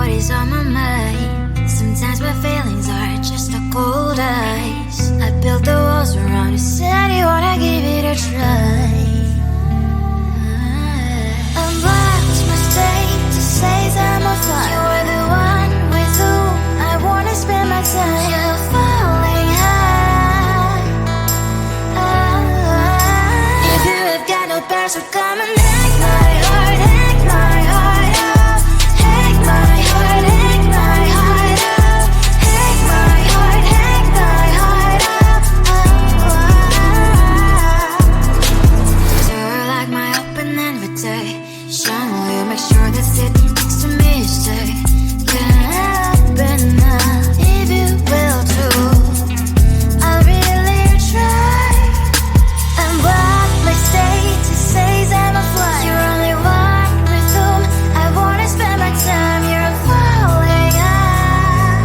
what is on my mind. Sometimes my feelings are just a cold ice. I built the walls around you, said you wanna give it a try. I'm lost my state to say I'm a fly. You were the one with whom I wanna spend my time. You're falling high. If you have got no bears, so come and hack my heart, hack my heart out. Hack my heart, hack my heart out. Hack my heart, hack my heart out. You're like my open invitation. Will you make sure that sitting next to me you stay? Can happen now, if you will too. I'll really try. And what my state to say I'm a fly. You're only one with whom I wanna spend my time. You're falling high.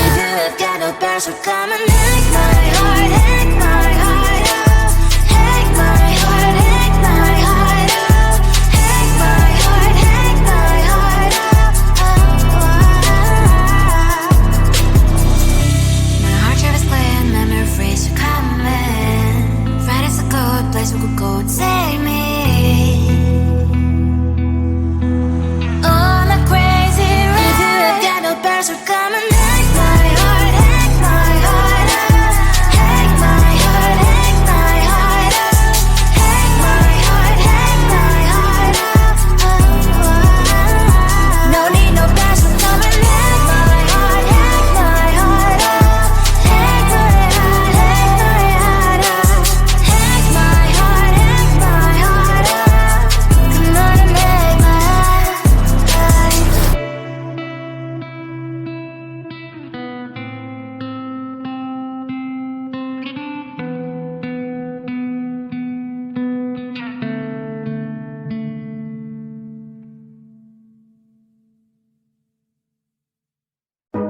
If you have got no bears, so come and hack my heart, hack my heart out. Hack my heart, hack my heart out. Hack my heart, hack my heart out. My heart travels playing memories are coming. Friday's a good place we could go and take me. On a crazy ride. If you have got no bears, so come and hack my heart, hack my heart out. Hack my heart, hack my heart out. Hack my heart, hack my heart out. No need no bears, so come and hack my heart, hack my heart out. Hack my heart, hack my heart out. Hack my heart, hack my heart out. Come on and make my heart.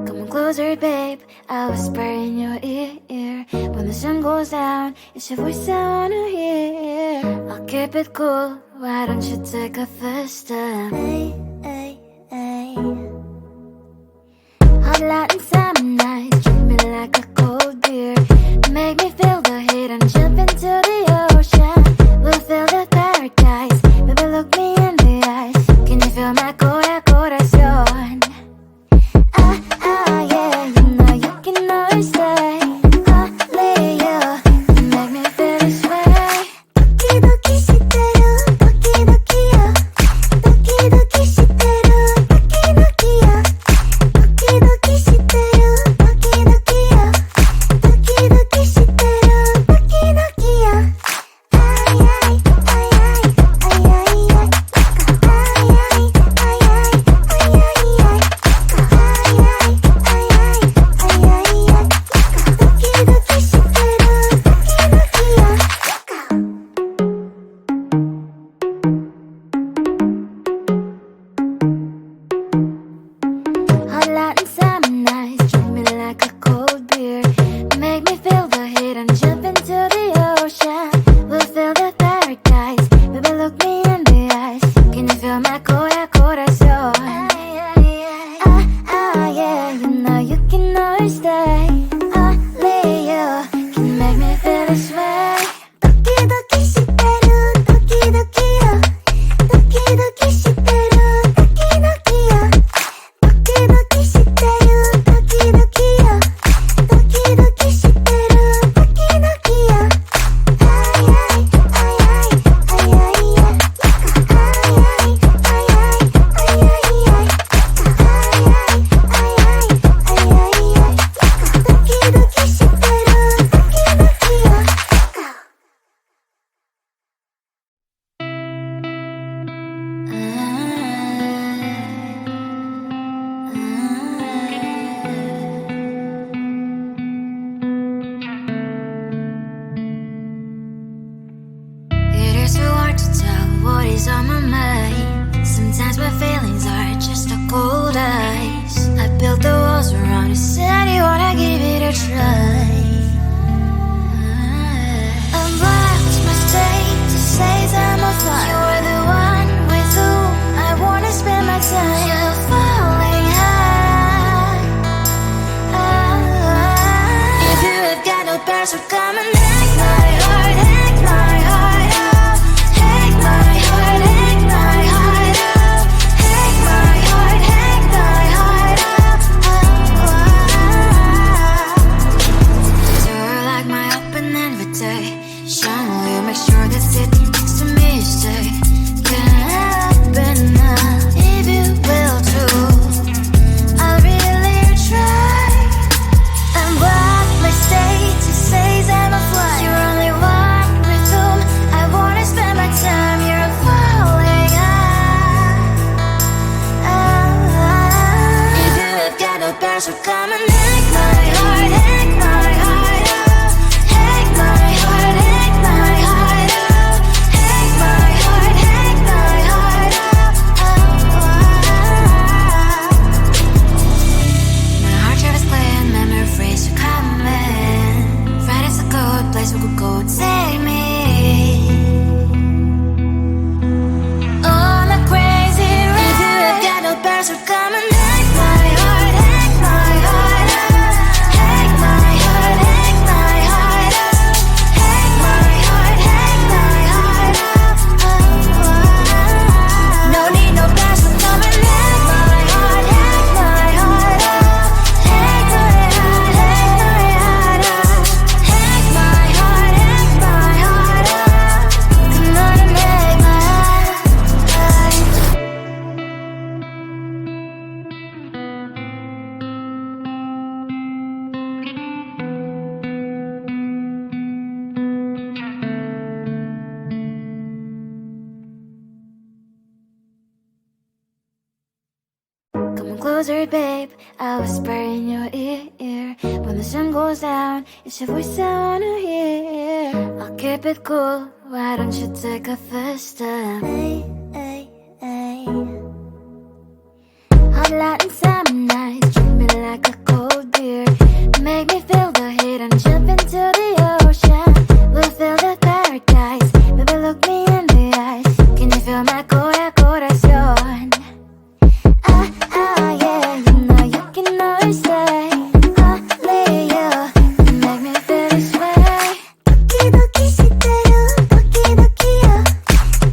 Come closer, babe, I'll whisper in your ear. When the sun goes down, it's your voice I wanna hear. I'll keep it cool, why don't you take a first step? Hey, hey, hey. Hot Latin summer nights, treat me like a cold beer. Make me feel the heat and jump into the ocean. We'll feel the paradise, baby look me in the eyes. Can you feel my corazón? Yeah, you know you can always stay. Only you can make me feel this way. Doki doki shiteru, doki doki yo. Doki doki shiteru, doki doki yo. Doki doki shiteru, doki doki yo. Doki doki shiteru, doki doki yo. Ay ay ay ay ay ay ay. Ay ay ay ay ay ay ay. Hot Latin summer nights, treat me like a cold beer. Make me feel the heat and jump into the ocean. We'll feel the paradise, baby look me in the eyes. Can you feel my corazón? Yeah, you know you can always stay. Only you can make me feel this way. Doki doki shiteru, doki doki yo. Doki doki shiteru, doki doki yo. Doki doki shiteru, doki doki yo. Doki doki shiteru, doki doki yo. Ay ay ay ay ay ay ay. Ay ay ay ay ay ay ay. closer, babe, I'll whisper in your ear. When the sun goes down, it's your voice I wanna hear. I'll keep it cool, why don't you take a first step? Hey, hey, hey. Hot light and summer nights, treat me like a cold beer. Make me feel the heat and jump into the ocean. We'll feel the paradise, baby, look me in the eyes. Can you feel my corazón? Yeah, you know you can always stay. Only you can make me feel this way. Doki doki shiteru, doki doki yo.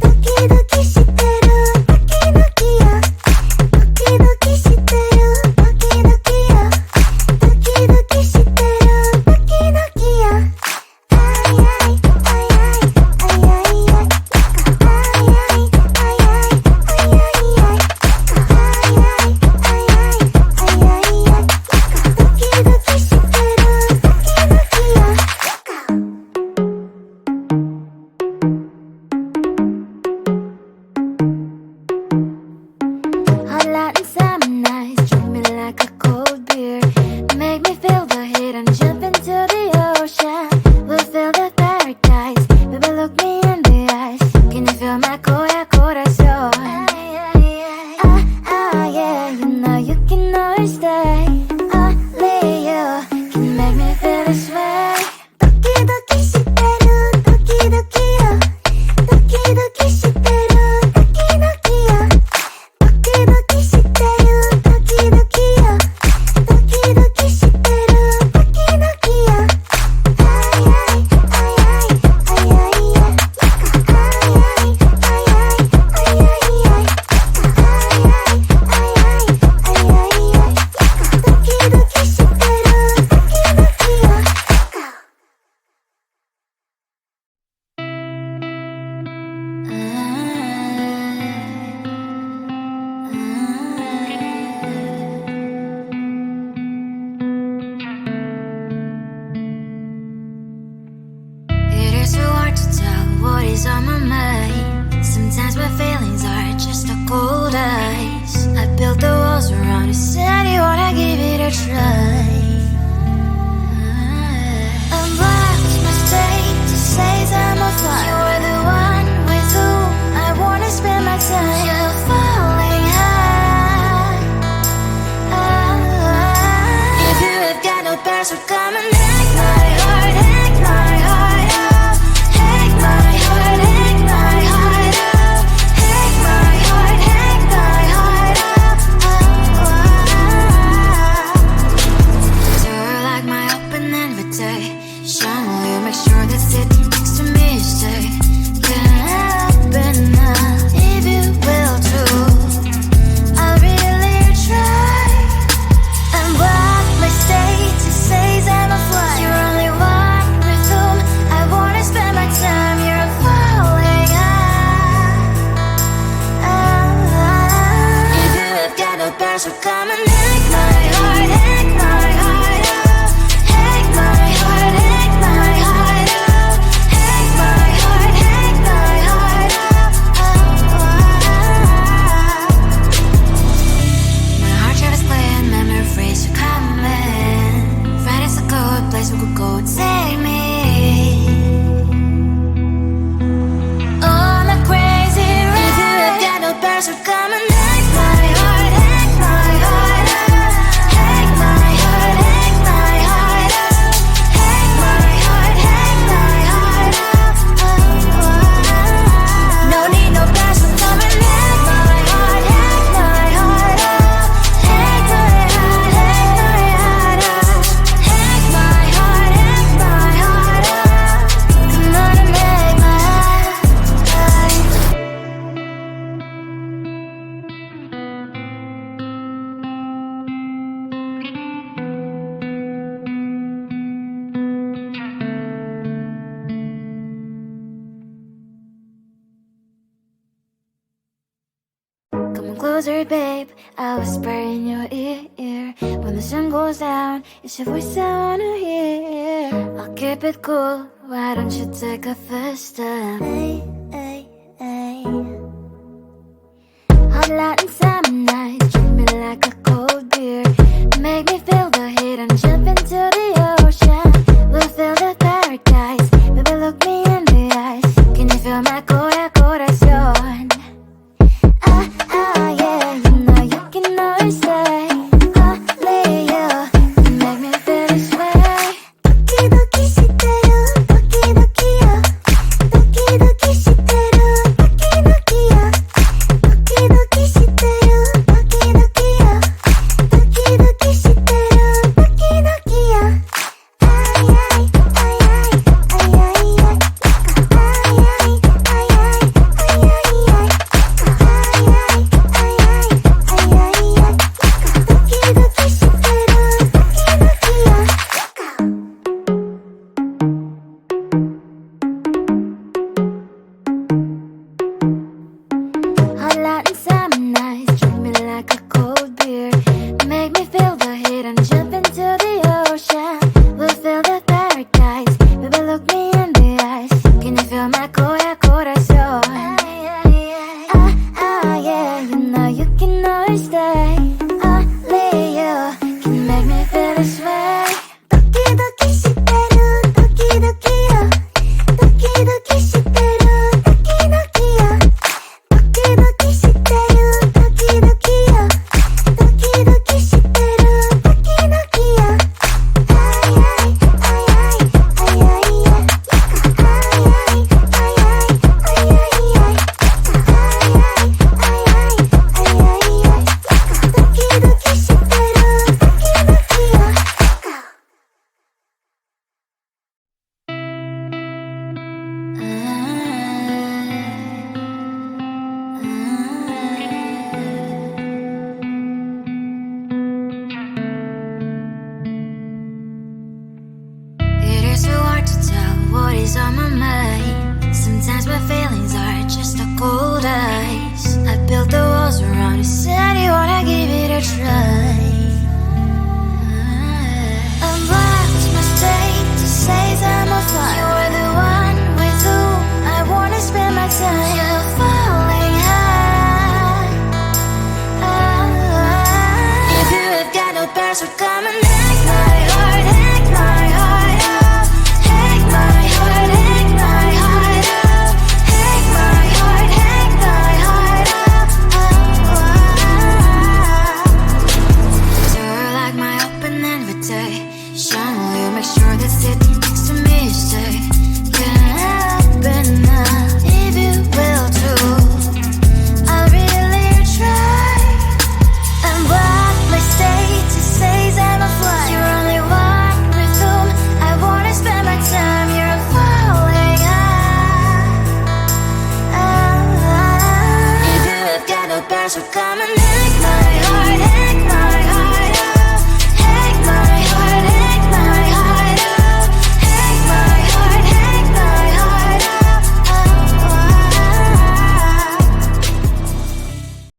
Doki doki shiteru, doki doki yo. Doki doki shiteru, doki doki yo. Doki doki shiteru, doki doki yo. Ay ay ay ay ay ay ay. Ay ay ay ay ay ay ay. On my mind, sometimes my feelings are just a cold ice. I built the walls around you, said you wanna give it a try. I'm lost my state to say I'm a fly. You're the one with whom I wanna spend my time. You're falling high. If you have got no past, so come and hack my heart, hack my heart out. Hack my heart, hack my heart out. Hack my heart, hack my heart out. You're like my open invitation. Will you make sure that sitting next to me is safe? Can I open up if you will too? I'll really try. And what my state to say I'm a fly. You're only one with whom I wanna spend my time. You're falling high. If you have got no past, so come and hack my heart, hack my heart out. Hack my heart, hack my heart out. Hack my heart, hack my heart out. My heart tried to play and memory freeze, so come in. Friday's a good place we could go, take me. On a crazy ride. If you have got no past, so come and hack my heart, hack my heart out. Hack my heart, hack my heart out. Hack my heart, hack my heart out. No need no past, so come and hack my heart, hack my heart out. Hack my heart, hack my heart out. Hack my heart, hack my heart out. Come on and make my heart. Come closer, babe, I'll whisper in your ear. When the sun goes down, it's your voice I wanna hear. I'll keep it cool, why don't you take a first step? Hey, hey, hey. Hot light and summer nights, treat me like a cold a lot inside.